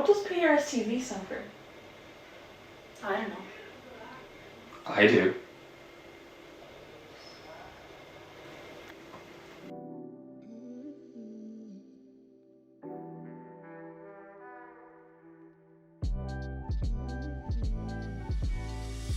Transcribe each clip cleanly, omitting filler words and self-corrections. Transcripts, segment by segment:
What does PRSTV stand for? I don't know. I do.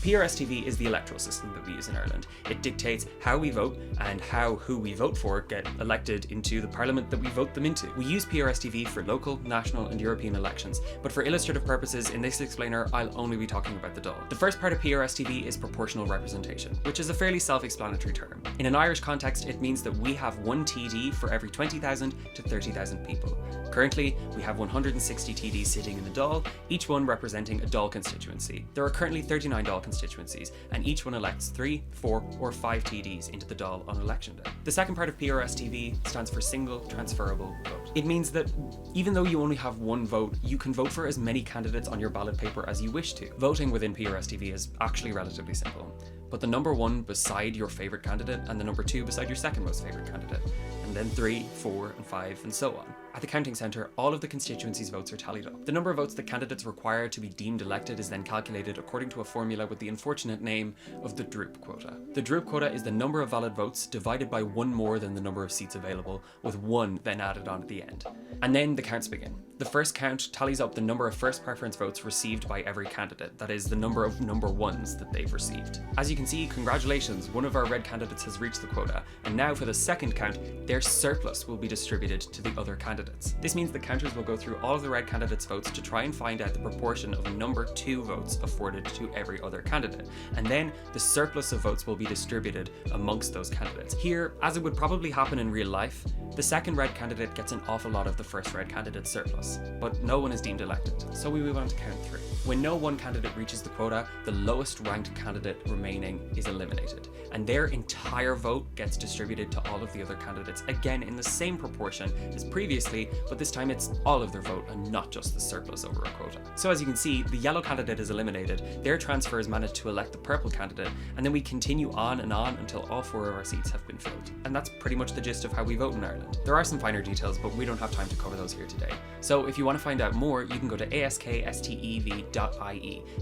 PRSTV is the electoral system that we use in Ireland. It dictates how we vote and how who we vote for get elected into the parliament that we vote them into. We use PRSTV for local, national and European elections, but for illustrative purposes in this explainer I'll only be talking about the Dáil. The first part of PRSTV is proportional representation, which is a fairly self-explanatory term. In an Irish context it means that we have one TD for every 20,000 to 30,000 people. Currently we have 160 TDs sitting in the Dáil, each one representing a Dáil constituency. There are currently 39 Dáil constituencies, and each one elects 3, 4 or 5 TDs into the Dáil on election day. The second part of PRSTV stands for single transferable vote. It means that even though you only have one vote, you can vote for as many candidates on your ballot paper as you wish to. Voting within PRSTV is actually relatively simple. Put the number 1 beside your favourite candidate and the number 2 beside your second most favourite candidate, and then 3, 4 and 5 and so on. At the counting centre, all of the constituency's votes are tallied up. The number of votes that candidates require to be deemed elected is then calculated according to a formula with the unfortunate name of the Droop quota. The Droop quota is the number of valid votes divided by one more than the number of seats available, with 1 then added on at the end. And then the counts begin. The first count tallies up the number of first preference votes received by every candidate, that is, the number of number 1s that they've received. As you can see, congratulations, one of our red candidates has reached the quota, and now for the second count, their surplus will be distributed to the other candidates. This means the counters will go through all of the red candidates' votes to try and find out the proportion of number 2 votes afforded to every other candidate, and then the surplus of votes will be distributed amongst those candidates. Here, as it would probably happen in real life, the second red candidate gets an awful lot of the first red candidate's surplus, but no one is deemed elected, so we move on to count 3. When no one candidate reaches the quota, the lowest ranked candidate remaining is eliminated, and their entire vote gets distributed to all of the other candidates, again in the same proportion as previously, but this time it's all of their vote and not just the surplus over a quota. So as you can see, the yellow candidate is eliminated, their transfer is managed to elect the purple candidate, and then we continue on and on until all 4 of our seats have been filled. And that's pretty much the gist of how we vote in Ireland. There are some finer details, but we don't have time to cover those here today. So if you want to find out more, you can go to askstev.ie,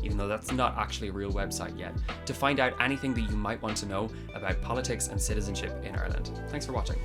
even though that's not actually a real website yet, to find out anything that you might want to know about politics and citizenship in Ireland. Thanks for watching.